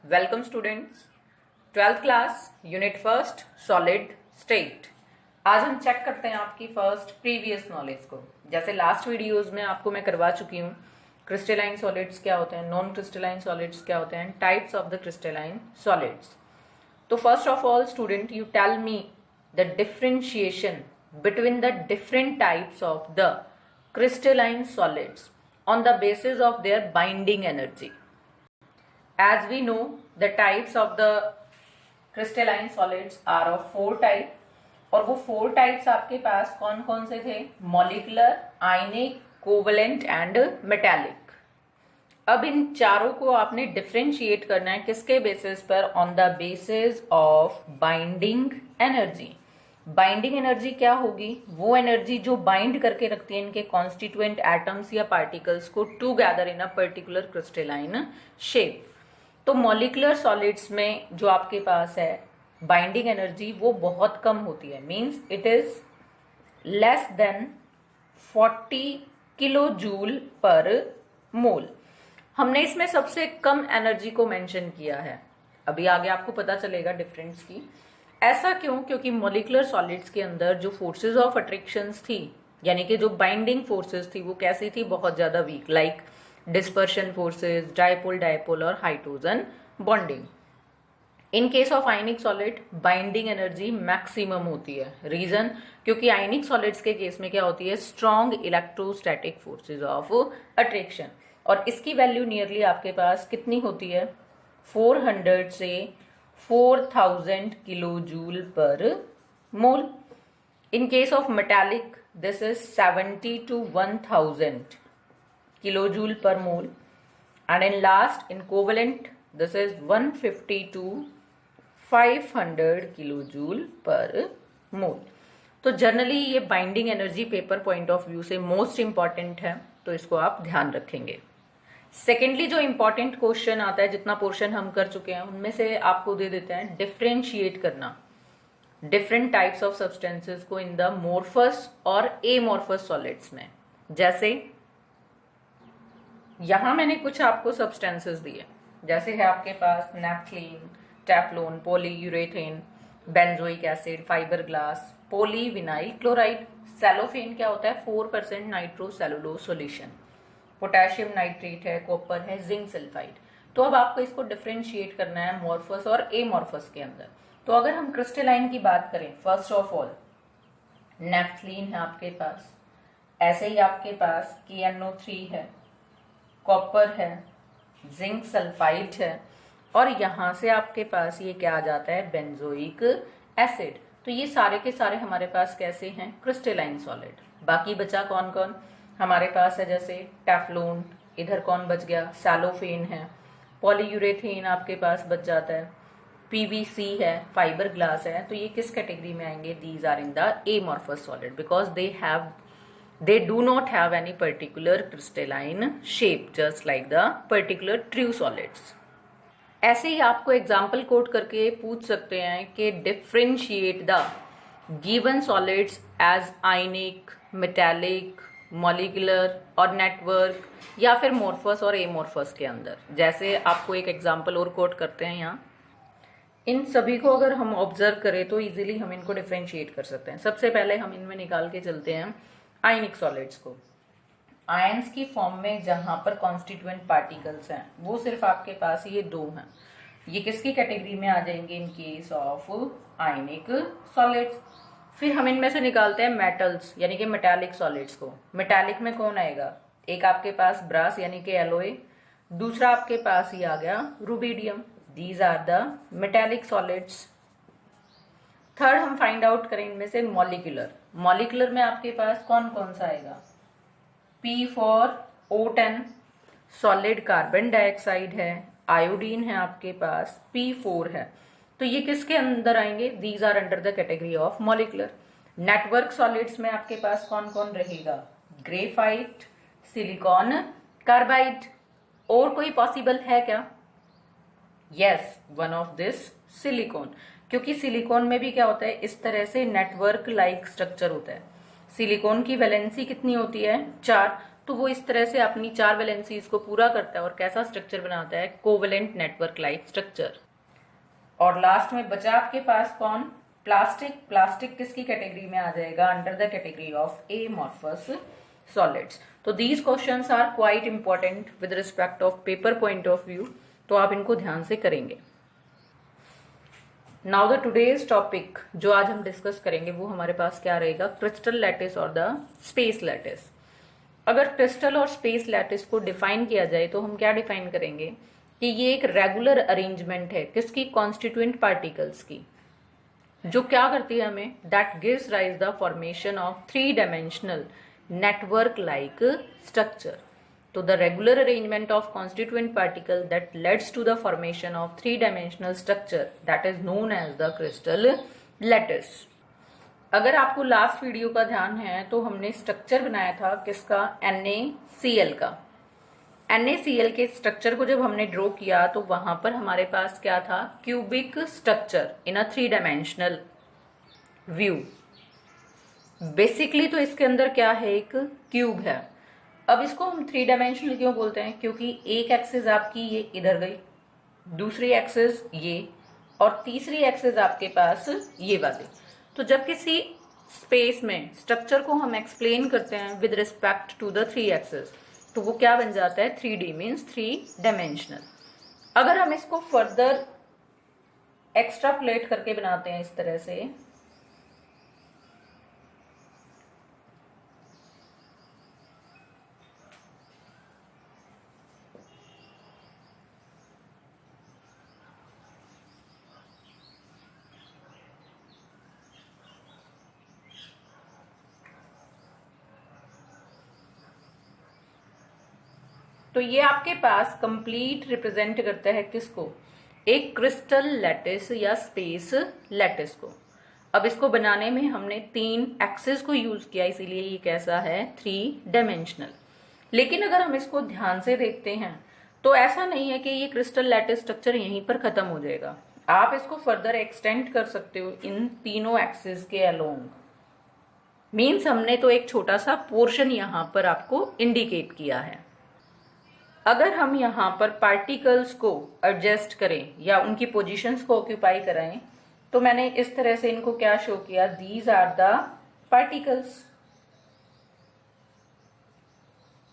Welcome students, 12th class unit first solid state. आज हम check करते हैं आपकी फर्स्ट प्रीवियस नॉलेज को। जैसे लास्ट वीडियोस में आपको मैं करवा चुकी हूँ, क्रिस्टलाइन सॉलिड्स क्या होते हैं, नॉन क्रिस्टलाइन सॉलिड्स क्या होते हैं, types of the crystalline solids. तो first of all student, you tell me the differentiation between the different types of the crystalline solids on the basis of their binding energy. As we know, the types of the crystalline solids are of 4 type और वो 4 types आपके पास कौन कौन से थे? Molecular, ionic, covalent and metallic. अब इन चारों को आपने डिफ्रेंशिएट करना है किसके बेसिस पर? On the basis of binding energy. Binding energy क्या होगी? वो एनर्जी जो बाइंड करके रखती है इनके कॉन्स्टिट्यूएंट एटम्स या पार्टिकल्स को together in a particular crystalline shape. तो मॉलिक्यूलर सॉलिड्स में जो आपके पास है बाइंडिंग एनर्जी वो बहुत कम होती है, means it is less than 40 kilojoule per mole. हमने इसमें सबसे कम एनर्जी को मेंशन किया है, अभी आगे आपको पता चलेगा डिफरेंस की। ऐसा क्यों? क्योंकि मॉलिक्यूलर सॉलिड्स के अंदर जो फोर्सेस ऑफ अट्रैक्शंस थी, यानी कि जो बाइंडिंग फोर्सेस थी, वो कैसी थी? बहुत ज्यादा weak, like dispersion forces, dipole dipole और hydrogen bonding. In case of ionic solid binding energy maximum होती है। रीजन? क्योंकि आयनिक सॉलिड्स के केस में क्या होती है? Strong electrostatic forces of attraction, और इसकी वैल्यू नियरली आपके पास कितनी होती है? 400 से 4000 kilojoule per mole. In case of metallic this is 70 to 1000 kilojoule per mole, and in last in covalent this is 150 to 500 kilojoule per mole. तो generally ये binding energy paper point of view से most important है, तो इसको आप ध्यान रखेंगे। Secondly जो इंपॉर्टेंट क्वेश्चन आता है, जितना पोर्शन हम कर चुके हैं उनमें से आपको दे देते हैं डिफरेंशिएट करना डिफरेंट टाइप्स ऑफ सब्सटेंसेस को इन द मोर्फस और एमोर्फस सॉलिड्स में। जैसे यहां मैंने कुछ आपको सब्सटेंसेस दिए, जैसे है आपके पास naphthalene, Teflon, polyurethane, benzoic acid, fibre glass, polyvinyl chloride. Cellophane क्या होता है? 4% नाइट्रोसेलुलोज सॉल्यूशन। पोटेशियम नाइट्रेट है, कॉपर है, जिंक सल्फाइड। तो अब आपको इसको डिफरेंशिएट करना है मॉर्फस और एमॉर्फस के अंदर। तो अगर हम क्रिस्टलाइन की बात करें, फर्स्ट ऑफ ऑल नेफ्थलीन है आपके पास, ऐसे ही आपके पास KNO3 है, कॉपर है, जिंक सल्फाइड है, और यहां से आपके पास ये क्या आ जाता है? Benzoic acid. तो ये सारे के सारे हमारे पास कैसे हैं? Crystalline solid. बाकी बचा कौन कौन हमारे पास है? जैसे टेफ्लॉन, इधर कौन बच गया? सेलोफेन है, पॉलीयूरेथेन आपके पास बच जाता है, PVC है, फाइबर ग्लास है। तो ये किस कैटेगरी में आएंगे? These are in the amorphous solid because they do not have any particular crystalline shape just like the particular true solids. ऐसे ही आपको एग्जाम्पल कोट करके पूछ सकते हैं कि differentiate the given solids as ionic, metallic, molecular और network, या फिर मोर्फस और एमोर्फस के अंदर। जैसे आपको एक एग्जाम्पल और कोट करते हैं यहाँ। इन सभी को अगर हम ऑब्जर्व करें तो इजीली हम इनको डिफरेंशिएट कर सकते हैं। सबसे पहले हम इनमें निकाल के चलते हैं आयनिक सॉलिड्स को। आयंस की फॉर्म में जहां पर कॉन्स्टिट्यूएंट पार्टिकल्स हैं वो सिर्फ आपके पास ये 2 हैं। ये किसकी कैटेगरी में आ जाएंगे? इन केस ऑफ आयनिक सॉलिड्स। फिर हम इनमें से निकालते हैं मेटल्स यानी कि मेटालिक सॉलिड्स को। मेटालिक में कौन आएगा? एक आपके पास ब्रास यानी कि एलोय, दूसरा आपके पास ही आ गया rubidium. These are the metallic solids. Third हम फाइंड आउट करें इनमें से मॉलिक्यूलर। मॉलिक्यूलर में आपके पास कौन कौन सा आएगा? P4O10 सॉलिड कार्बन डाइऑक्साइड है, आयोडीन है आपके पास, P4 है। तो ये किसके अंदर आएंगे? These are under the category of molecular. Network solids में आपके पास कौन कौन रहेगा? Graphite, silicon carbide. और कोई पॉसिबल है क्या? Yes, one of this silicon, क्योंकि सिलिकॉन में भी क्या होता है? इस तरह से नेटवर्क लाइक स्ट्रक्चर होता है। सिलिकॉन की वैलेंसी कितनी होती है? 4। तो वो इस तरह से अपनी 4 वैलेंसीज को पूरा करता है और कैसा स्ट्रक्चर बनाता है, कोवेलेंट नेटवर्क लाइक स्ट्रक्चर। और लास्ट में बचा आपके पास कौन, प्लास्टिक। प्लास्टिक किसकी कैटेगरी में आ जाएगा, under the category of amorphous solids. तो these questions are quite important with respect of paper point of view, तो आप इनको ध्यान से करेंगे। नाउ द टुडेज टॉपिक जो आज हम डिस्कस करेंगे वो हमारे पास क्या रहेगा, क्रिस्टल लैटिस और द स्पेस लैटिस। अगर क्रिस्टल और स्पेस लैटिस को डिफाइन किया जाए तो हम क्या डिफाइन करेंगे कि ये एक रेगुलर अरेंजमेंट है किसकी, कॉन्स्टिट्यूएंट पार्टिकल्स की, जो क्या करती है हमें, that gives rise the formation of 3 dimensional network like structure. तो the regular arrangement of constituent particle that leads to the formation of 3-dimensional structure that is known as the crystal lattice। अगर आपको last video का ध्यान है तो हमने structure बनाया था किसका, NaCl का। NaCl के स्ट्रक्चर को जब हमने ड्रॉ किया तो वहां पर हमारे पास क्या था, cubic structure in a three dimensional view. Basically तो इसके अंदर क्या है, एक क्यूब है। अब इसको हम 3 डायमेंशनल क्यों बोलते हैं, क्योंकि एक एक्सिस आपकी ये इधर गई, दूसरी एक्सिस ये, और तीसरी एक्सिस आपके पास ये वाली। तो जब किसी स्पेस में स्ट्रक्चर को हम एक्सप्लेन करते हैं with respect to the 3 axis, तो वो क्या बन जाता है, 3D मीन्स 3 डायमेंशनल। अगर हम इसको फर्दर एक्स्ट्रापोलेट करके बनाते हैं इस तरह से, तो ये आपके पास कंप्लीट रिप्रेजेंट करता है किसको, एक क्रिस्टल लैटिस या स्पेस लैटिस को। अब इसको बनाने में हमने 3 एक्सिस को यूज किया, इसीलिए ये कैसा है, 3 डायमेंशनल। लेकिन अगर हम इसको ध्यान से देखते हैं तो ऐसा नहीं है कि ये क्रिस्टल लैटिस स्ट्रक्चर यहीं पर खत्म हो जाएगा। आप इसको फर्दर एक्सटेंड कर सकते हो इन तीनों एक्सिस के अलोंग। मीन्स हमने तो एक छोटा सा पोर्शन यहां पर आपको इंडिकेट किया है। अगर हम यहाँ पर पार्टिकल्स को एडजस्ट करें या उनकी पोजीशंस को ऑक्यूपाई कराएं, तो मैंने इस तरह से इनको क्या शो किया, दीज आर द पार्टिकल्स।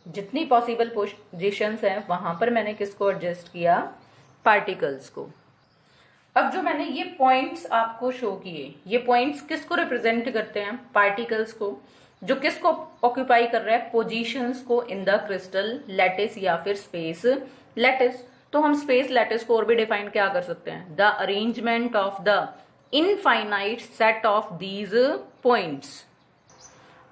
जितनी पॉसिबल पोजीशंस हैं वहां पर मैंने किसको एडजस्ट किया, पार्टिकल्स को। अब जो मैंने ये पॉइंट्स आपको शो किए, ये पॉइंट्स किसको रिप्रेजेंट करते हैं, पार्टिकल्स को, जो किसको ऑक्यूपाई कर रहा है, पोजीशंस को इन द क्रिस्टल लैटिस या फिर स्पेस लैटिस। तो हम स्पेस लैटिस को और भी डिफाइन क्या कर सकते हैं, the arrangement of the infinite set of these points.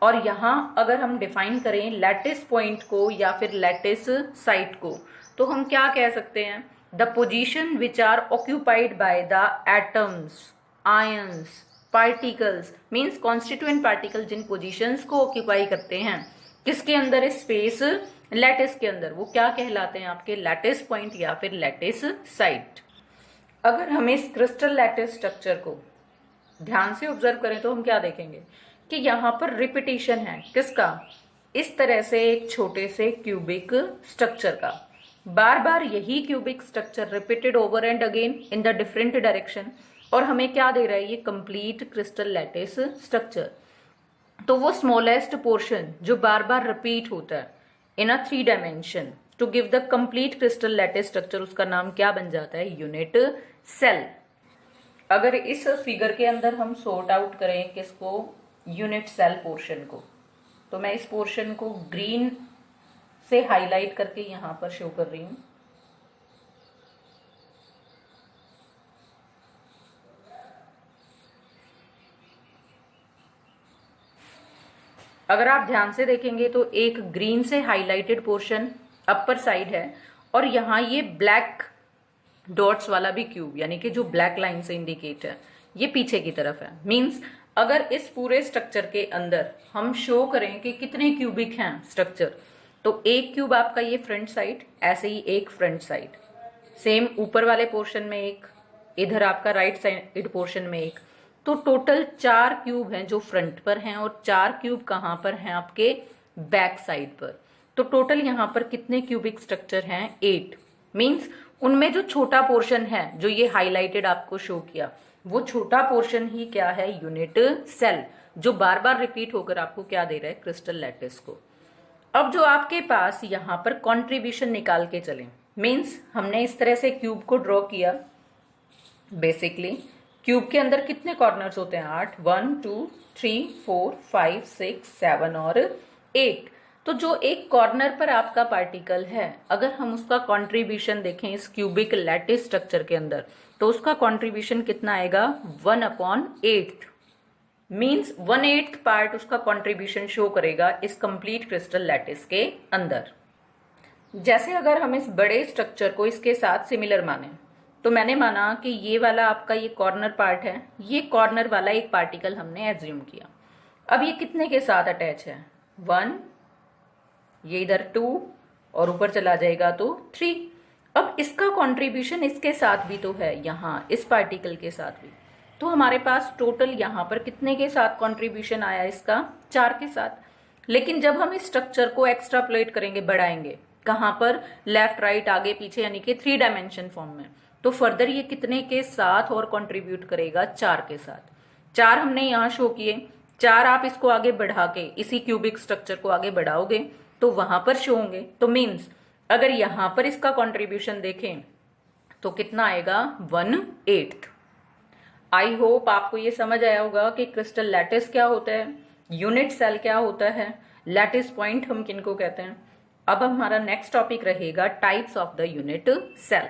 और यहां अगर हम डिफाइन करें लैटिस पॉइंट को या फिर लैटिस साइट को, तो हम क्या कह सकते हैं, the position which are occupied by the atoms, ions, particles means constituent particle जिन पोजीशंस को ऑक्यूपाई करते हैं किसके अंदर, स्पेस लैटिस के अंदर, वो क्या कहलाते हैं, आपके लैटिस पॉइंट या फिर लैटिस साइट। अगर हम इस क्रिस्टल लैटिस स्ट्रक्चर को ध्यान से ऑब्जर्व करें तो हम क्या देखेंगे कि यहाँ पर रिपीटिशन है किसका, इस तरह से एक छोटे से क्यूबिक स्ट्रक्चर का। बार बार यही cubic structure repeated over and again in the different direction, और हमें क्या दे रहा है, ये कंप्लीट क्रिस्टल लैटिस स्ट्रक्चर। तो वो स्मॉलेस्ट पोर्शन जो बार बार रिपीट होता है in a 3 dimension to give the complete crystal lattice structure, उसका नाम क्या बन जाता है, यूनिट सेल। अगर इस फिगर के अंदर हम सॉर्ट आउट करें किसको, यूनिट सेल पोर्शन को, तो मैं इस पोर्शन को ग्रीन से हाईलाइट करके यहां पर शो कर रही हूं। अगर आप ध्यान से देखेंगे तो एक ग्रीन से हाईलाइटेड पोर्शन अपर साइड है, और यहाँ ये ब्लैक डॉट्स वाला भी क्यूब, यानी कि जो ब्लैक लाइन से इंडिकेट है, ये पीछे की तरफ है। मींस अगर इस पूरे स्ट्रक्चर के अंदर हम शो करें कि कितने क्यूबिक हैं स्ट्रक्चर, तो एक क्यूब आपका ये फ्रंट साइड, ऐसे ही एक फ्रंट साइड, सेम ऊपर वाले पोर्शन में एक, इधर आपका राइट साइड पोर्शन में एक, तो टोटल 4 क्यूब हैं जो फ्रंट पर हैं और 4 क्यूब कहां पर हैं, आपके बैक साइड पर। तो टोटल यहाँ पर कितने क्यूबिक स्ट्रक्चर हैं? 8। मीन्स उनमें जो छोटा पोर्शन है, जो ये हाईलाइटेड आपको शो किया, वो छोटा पोर्शन ही क्या है? यूनिट सेल, जो बार बार रिपीट होकर आपको क्या दे रहा है? क्रिस्टल लैटिस को। अब जो आपके पास यहाँ पर कंट्रीब्यूशन निकाल के चले, मीन्स हमने इस तरह से क्यूब को ड्रॉ किया। बेसिकली क्यूब के अंदर कितने कॉर्नर्स होते हैं? 8। 1 2 3 4 5 6 7 और 8। तो जो एक कॉर्नर पर आपका पार्टिकल है, अगर हम उसका कंट्रीब्यूशन देखें इस क्यूबिक लैटिस स्ट्रक्चर के अंदर, तो उसका कंट्रीब्यूशन कितना आएगा? 1/8। मीन्स 1/8 पार्ट उसका कंट्रीब्यूशन शो करेगा इस कंप्लीट क्रिस्टल लैटिस के अंदर। जैसे अगर हम इस बड़े स्ट्रक्चर को इसके साथ सिमिलर माने, तो मैंने माना कि ये वाला आपका ये कॉर्नर पार्ट है, ये कॉर्नर वाला एक पार्टिकल हमने एज्यूम किया। अब ये कितने के साथ अटैच है? 1, ये इधर 2 और ऊपर चला जाएगा तो 3। अब इसका कंट्रीब्यूशन इसके साथ भी तो है, यहाँ इस पार्टिकल के साथ भी। तो हमारे पास टोटल यहाँ पर कितने के साथ कंट्रीब्यूशन आया इसका? 4 के साथ। लेकिन जब हम इस स्ट्रक्चर को एक्स्ट्रापोलेट करेंगे, बढ़ाएंगे, कहाँ पर? लेफ्ट राइट आगे पीछे, यानी कि 3 डायमेंशन फॉर्म में, तो फर्दर ये कितने के साथ और कंट्रीब्यूट करेगा? 4 के साथ। 4 हमने यहाँ शो किए, 4 आप इसको आगे बढ़ा के इसी क्यूबिक स्ट्रक्चर को आगे बढ़ाओगे तो वहां पर शो होंगे। तो मीन्स अगर यहां पर इसका कंट्रीब्यूशन देखें तो कितना आएगा? 1/8। आई होप आपको ये समझ आया होगा कि क्रिस्टल लैटिस क्या होता है, यूनिट सेल क्या होता है, लैटिस पॉइंट हम किनको कहते हैं। अब हमारा नेक्स्ट टॉपिक रहेगा types of the unit cell.